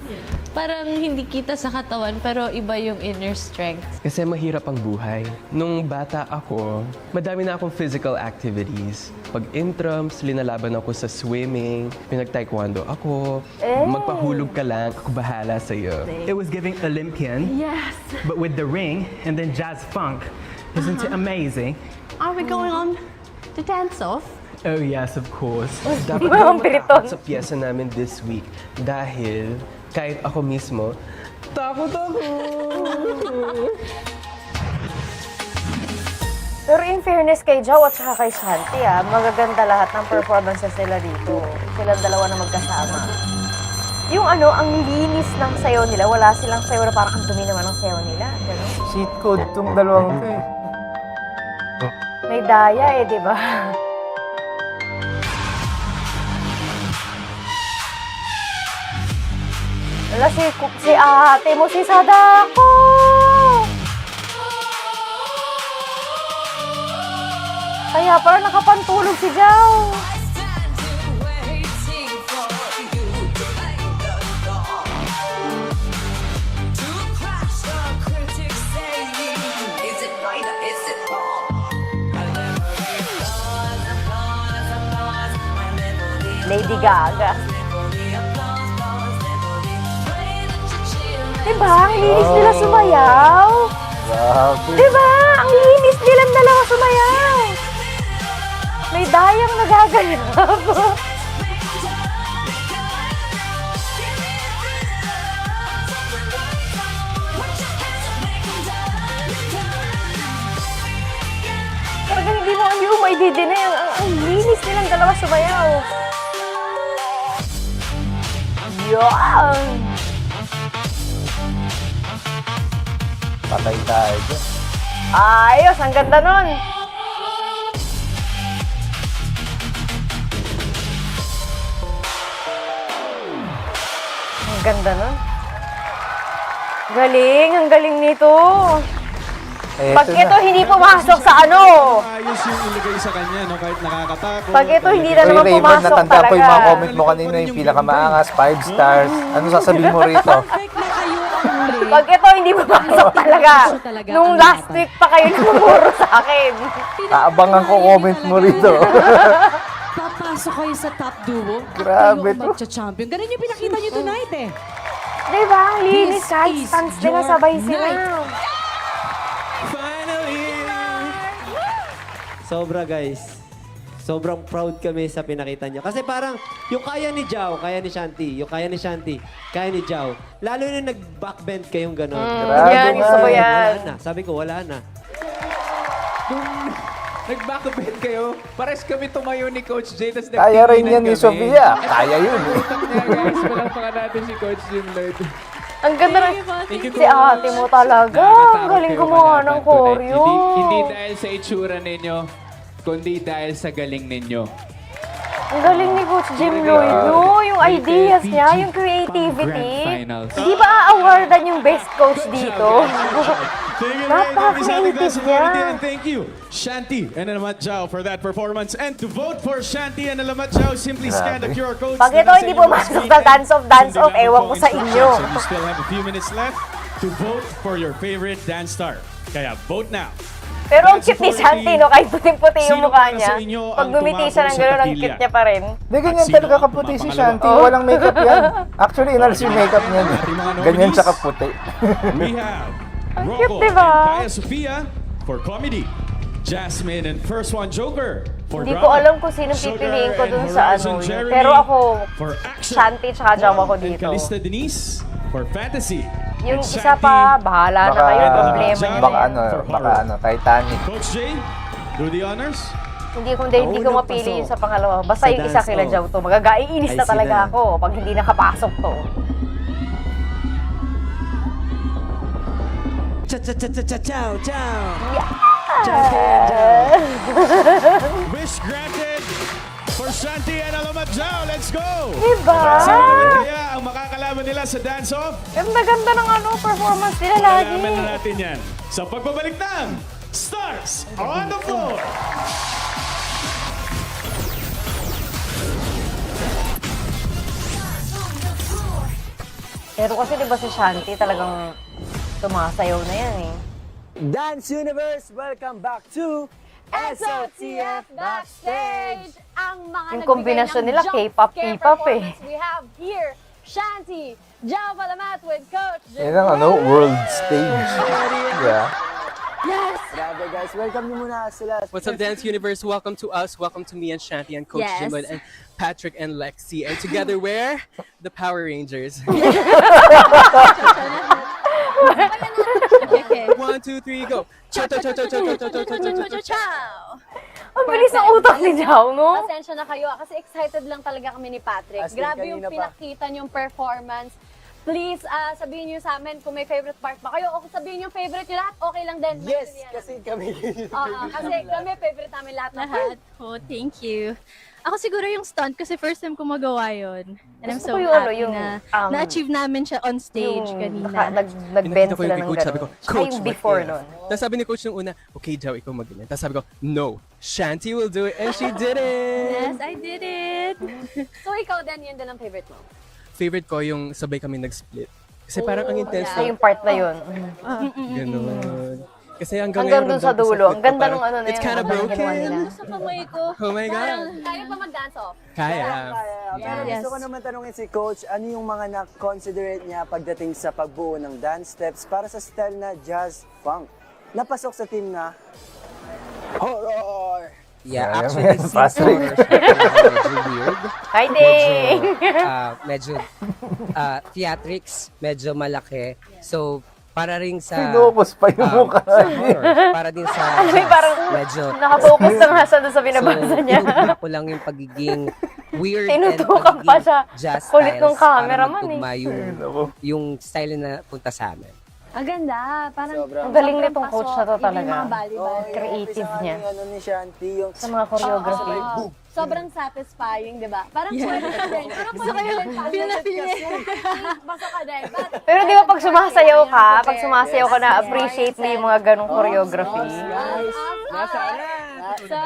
parang hindi kita sa katawan pero iba yung inner strength. Kasi mahirap ang buhay. Nung bata ako, madami na akong physical activities. Pag intrams, linalaban ako sa swimming, pinag-taekwondo ako, magpahulog ka lang, ako bahala sa'yo. It was giving Olympian, Yes! but with the ring and then jazz funk. Isn't it amazing? Are we going on to dance off? Oh yes, of course. Dapat Ang ko piriton. matakot sa piyesa namin this week dahil kahit ako mismo, takot ako! Pero in fairness kay Jao at saka kay Shanti, magaganda lahat ng performances nila dito. Silang dalawa na magkasama. Yung ang linis ng sayaw nila, wala silang sayaw na parang ang dumi naman ng sayaw nila. Ganun. Cheat code tong dalawang to eh. May daya di ba? Wala si ate mo, si Sadako! Kaya parang nakapantulog si Jao. Lady Gaga. Diba? Ang linis nila sumayaw. Grabe. Diba? Ang linis nilang dalawa sumayaw. May dayang nagaganap. Talagang hindi mo maididinay. Ang linis nilang dalawa sumayaw. Yan! Patay tayo dyan. Ayos! Ang ganda nun! Ang ganda nun. Galing! Ang galing nito! Pag ito hindi pumasok sa Ayos yung ilagay sa kanya, no? Kahit nakakatakot. Pag ito hindi na Uy, naman Raymond, pumasok natanda ko yung mga talaga. comment mo kanina, yung pinakamaangas, 5 stars. Ano sasabihin mo rito? Pag ito hindi pumasok talaga. Nung last week pa kayo namumuro sa akin. Kaabangan ko comment mo rito. Papasok kayo sa top duo. Grabe Kayo ang magcha-champion. Ganun yung pinakita nyo tonight eh. Diba? Ang linis This kahit is stance din your sabay sila. night. Sobra guys. Sobrang proud kami sa pinakita niya. Kasi parang yung kaya ni Jao, kaya ni Shanti. Yung kaya ni Shanti, kaya ni Jao. Lalo na nag-backbend kayong gano'n. Yan, gusto ko yan. Wala na. Sabi ko, wala na. Nung nag-back-bend kayo, pares kami tumayo ni Coach Jay, tapos Kaya rin yan ni kami. Sofia. Kaya yun eh. Guys, palakpakan natin si Coach Jim Lloyd. Ang ganda rin. Thank you, Si ate mo talaga. Ang galing gumawa ng choreo. Hindi dahil sa itsura ninyo, kundi dahil sa galing ninyo. Ang galing ni Coach Jim Lloyd, no? Yung ideas niya, yung creativity. Hindi ba a-awardan yung best coach dito? Thank you, Napaka-creative niya. And thank you, Shanti and Alamat Jao, for that performance. And to vote for Shanti and Alamat Jao, simply scan the QR code. Pag ito hindi pumasok sa dance off, ewan ko sa inyo. So you still have a few minutes left to vote for your favorite dance star. Kaya vote now. Pero ang cute ni Shanti, no? Kahit puting-puti yung Sino mukha para niya. sa inyo Pag ang gumiti siya ng tumapong sa gano'n, ang takilya? cute niya pa rin. Hindi, ganyan talaga kaputi si Shanti. Walang makeup yan. Actually, inalis yung makeup niya. Ganyan siya kaputi. We have Ang cute, Rocco diba? and Kaya Sofia for comedy. Jasmine and First One Joker for Hindi drama. ko alam kung sino pipiliin ko dun sa Horizon ano. Jeremy Pero ako, for action. Shanti tsaka Jao ako And dito. Calista Denise for fantasy. Yung And isa Shanti pa, bahala na kayo. Problema niya Baka na yan. baka Titanic. Coach Jay, do the honors. Hindi ko mapili yung sa pangalawa. Basta Sa yung isa dance kila off. Jao to. Magagaiinis I na see talaga that. ako pag hindi nakapasok to. Ciao, ciao. Wish granted for Shanti and Alamat Jao. Let's go! Diba? Sino kaya ang makakalaban nila sa dance-off? Ganda-ganda ng performance nila lagi. Malalaman na natin yan sa pagbabalik ng Stars on the Floor! Pero kasi diba si Shanti talagang tumasayaw na yan eh. Dance Universe, welcome back to SOTF Backstage! Ang mga Yung nagbigay kombinasyon ng nila, jump K-pop, scare P-pop eh. performance. We have here, Shanti, Jao Palamat with Coach Jim. Yan ang world stage. Yeah. Yes! Grabe guys, welcome nyo muna sila. What's up, Dance Universe? Welcome to us. Welcome to me and Shanti and Coach Yes. Jimwood and Patrick and Lexi. And together we're the Power Rangers. 1, 2, 3, go! Ciao, ciao, ciao, ciao, ciao, ciao, ciao, ciao, ciao, ciao. Ang bilis ng utak ni Jao, no? Pasensya na kayo kasi excited lang talaga kami ni Patrick. As in, Grabe yung kanina pa. pinakita niyong performance. Please, sabihin niyo sa amin kung may favorite part ba kayo o kung sabihin niyo favorite niyo lahat, okay lang din. Yes, Maintindihan kasi kami. Oo, kasi kami favorite namin lahat. Oh, thank you. Ako siguro yung stunt kasi first time ko magawa yun. And I'm Gusto so ko yung ano, happy yung, na na-achieve namin siya on stage kanina. Nag-bend Pinakita ko sila yung ng coach, sabi ko, gano'n. Coach, Yung what before if? nun. Tapos sabi ni Coach nung una, okay, Jao, ikaw magaling. Tapos sabi ko, no, Shanti will do it. And she did it! Yes, I did it! So ikaw din, yun din ang favorite mo? Favorite ko yung sabay kami nag-split. Kasi parang ang intense Ay, yung part na yun. Ganun. Kasi hanggang Hanggang dun sa dulo. Ang ganda parang, nung ano na it's yun. kind of Ang ginawa broken. nila. Sa kamay ko. Oh my God. Kaya pa mag-dance off? Kaya. Pero gusto ko naman tanungin si Coach, ano yung mga na-considerate niya pagdating sa pagbuo ng dance steps para sa style na jazz funk? Napasok sa team na horror! Yeah, Yeah, actually, man. since Patrick. medyo weird. Fighting! Medyo theatrics, medyo malaki. So, para rin sa... Pinopos pa yung mukha sa niya. horror, para din sa Alam mo, jazz, parang medyo... nakafocus na nga siya doon sa binabasa niya. So, inuuna ko lang yung pagiging weird Tinutukan and pa siya. pagiging jazz Kulit nung styles cameraman para magtugma yung style na punta sa amin. Ang ganda. Parang Ang galing sobrang nitong coach pasok. na to Yung talaga. mga bali-bali. Creative niya. Ano ni Shanti, yung Sa mga choreography. Oo. Sobrang satisfying, di ba? Parang Yeah. pwede ka din. Parang pwede ka din. Feel na feel niya. Basta ka din. But, Pero di ba pag sumasayaw ka, na-appreciate mo yung mga ganong choreography. So,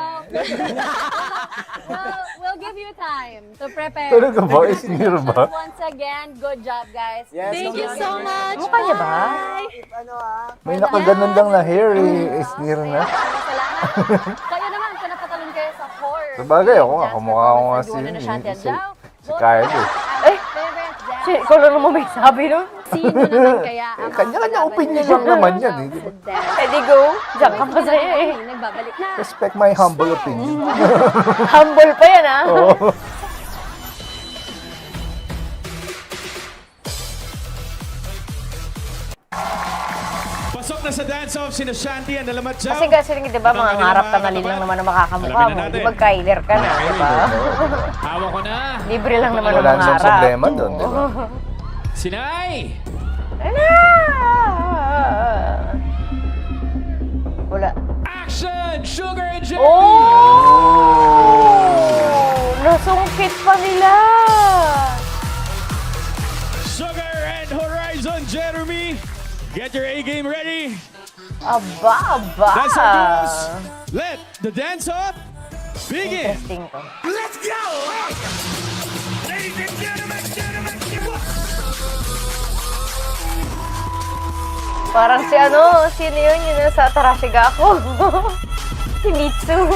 we'll give you time to prepare. Talaga ba? Isnir ba? Once again, good job, guys. Yes, Thank you so much! Mukha niya ba? May nakaganon lang na hair eh. Isnir na. Kayo naman, kung napatalon kayo sa horror. Sabagay ako nga, dance kamukha ko nga performance, si- duo na Shanti at si- Jao. si Kyle eh. Ay! Favorite dance Shit, ikaw lang naman may sabi nun. Sino naman kaya ang Kanya-kanya opinion lang naman yan eh. di ba? Eh di go, diyan ka pa sa'yo eh. Nagbabalik na. Respect my humble opinion. Humble pa yan ah. Oo. Pasok na sa dance-off sina Shanti and Alamat Jao. Kasi di ba, mga ngarap ka na lang naman na makakamukha Alamin na mo. natin. Di ba, Kyler ka na, di ba? Hawak ko na. Libre lang naman ang Wala mga nang harap. problema doon, di ba? Sinay! Wala. Action! Sugar and Jeremy! Oh! Lusong Bait pa nila! Sugar and Horizon Jeremy, get your A-game ready. Aba, aba! Dancer duos, let the dance-off begin. Interesting to. Let's go! Ladies and gentlemen, Parang si ano, sino yun? Yun nasa Tarasiga ako. Si Mitsu.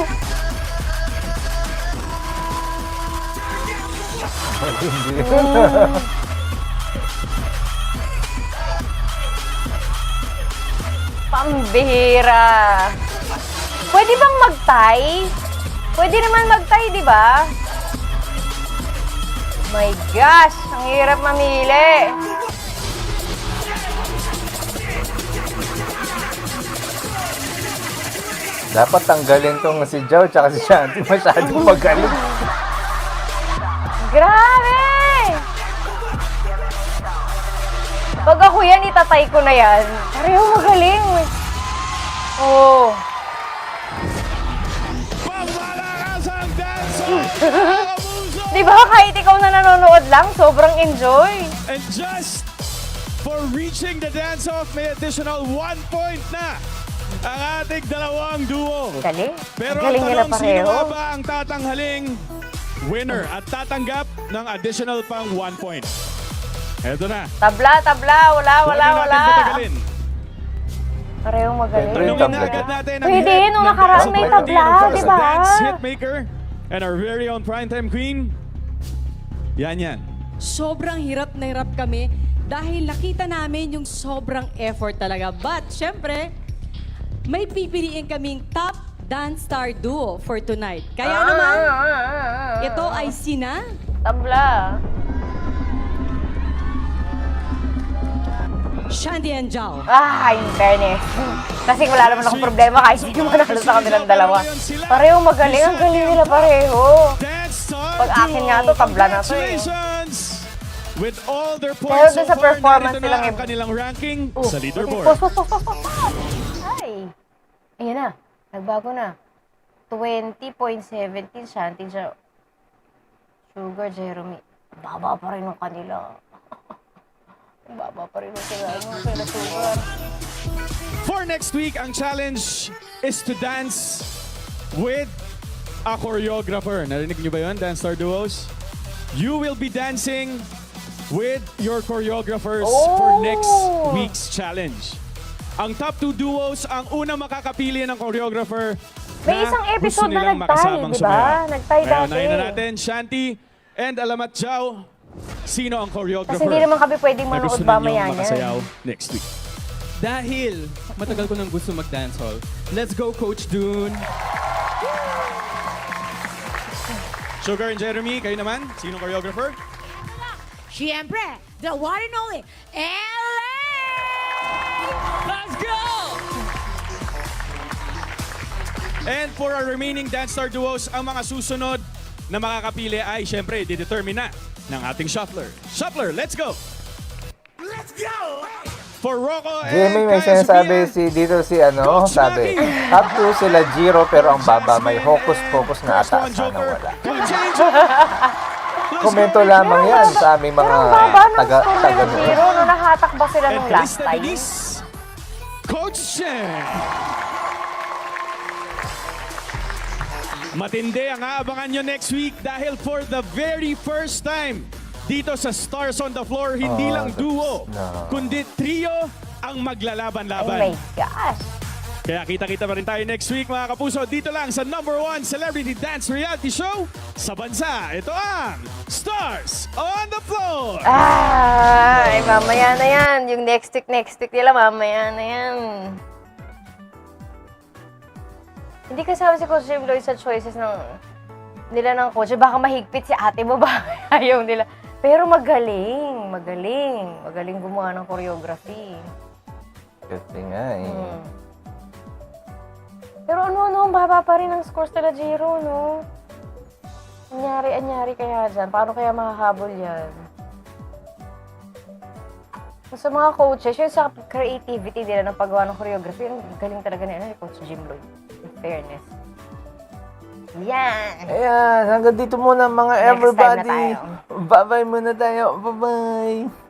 Pambihira. Pwede bang mag-tie? Pwede naman mag-tie, di ba? My gosh, ang hirap mamili. Dapat tanggalin tong si Joe tsaka si Shanti. Masyadong magaling. Grabe! Pag ako yan, itatay ko na yan. Pareho magaling. Oo. Di ba kahit ikaw na nanonood lang, sobrang enjoy. And just for reaching the dance-off, may additional 1 point na ang ating dalawang duo. Galing. Pero Galing ang nila tanong, sino pareho. nga ba ang tatanghaling winner at tatanggap ng additional pang 1 point? Eto na. Tabla, tabla. Wala, wala, Huwag na wala. natin patagalin. Parehong magaling. Tanungin na agad natin ang Pwede, head nung ng nakaraan dance may party, tabla, of course, di the ba? Dance hitmaker and our very own primetime queen. Yan. Sobrang hirap na hirap kami dahil nakita namin yung sobrang effort talaga. But, syempre, may pipiliin kaming top dance star duo for tonight. Kaya naman, ito ay sina... Tabla. Shanti and Jao. In fairness. Kasi wala naman akong problema kahit hindi mo manalo sa kanilang dalawa. Pareho magaling. Ang galing nila pareho. Pag akin nga to, tabla na to eh. Congratulations! With all their Pero points so dun sa far, performance narito na nilang ang kanilang ranking sa Okay, leaderboard. Ay. Ayan na. Nagbago na. 20.17 Shanti Jao. Sugar Jeremy. Baba pa rin ang kanila. Baba pa rin ang sila Sugar. For next week, ang challenge is to dance with a choreographer. Narinig niyo ba yun, Dance Star Duos? You will be dancing with your choreographers for next week's challenge. Ang top 2 duos ang unang makakapili ng choreographer May isang episode gusto na nilang nag-tie, makasamang di ba? sumayaw. Nag-tie Kaya dati. unahin na natin, Shanti and Alamat Jao. Sino ang choreographer? Kasi hindi naman kami pwedeng na gusto manood ba ninyong maya makasayaw next week? Dahil matagal ko nang gusto mag-dancehall. Let's go, Coach Dune! Sugar and Jeremy, kayo naman? Sino choreographer? Siyempre, the one and only, LA! Let's go! And for our remaining Dance Star Duos, ang mga susunod na makakapili ay syempre didetermine na ng ating shuffler. Shuffler, let's go! Let's go! For Rocco Jimmy, and may Kaya sinasabi Sofia, dito si ano, sabi, top 2 sila Jiro pero ang baba may hocus-pocus na ata sana wala. Komento lamang yan sa aming mga taga Zero, no, nakatak ba sila nung last Calista time? Denise, Coach Chen. Matindi ang aabangan nyo next week dahil for the very first time dito sa Stars on the Floor, hindi lang duo, kundi trio ang Oh maglalaban-laban. my gosh. Kaya kita-kita pa rin tayo next week mga kapuso dito lang sa #1 Celebrity Dance Reality Show sa bansa. Ito ang Stars on the Floor! Ay, mamaya na yan. Yung next week nila, mamaya na yan. Hindi kasama si Coach Jim Lloyd sa choices nila ng coach. Baka mahigpit si ate mo ba? Ayaw nila. Pero magaling. Magaling gumawa ng choreography. Kasi nga eh. Pero ang baba pa rin ang scores nila, Jiro, no? Anyari kaya dyan. Paano kaya makahabol yan? Sa mga coaches, yung sa creativity nila ng paggawa ng choreography, ang galing talaga ni Coach Jim Lloyd. In fairness. Yan. Ayan, hanggang dito muna mga Next time na everybody. tayo. Bye-bye muna tayo. Bye-bye.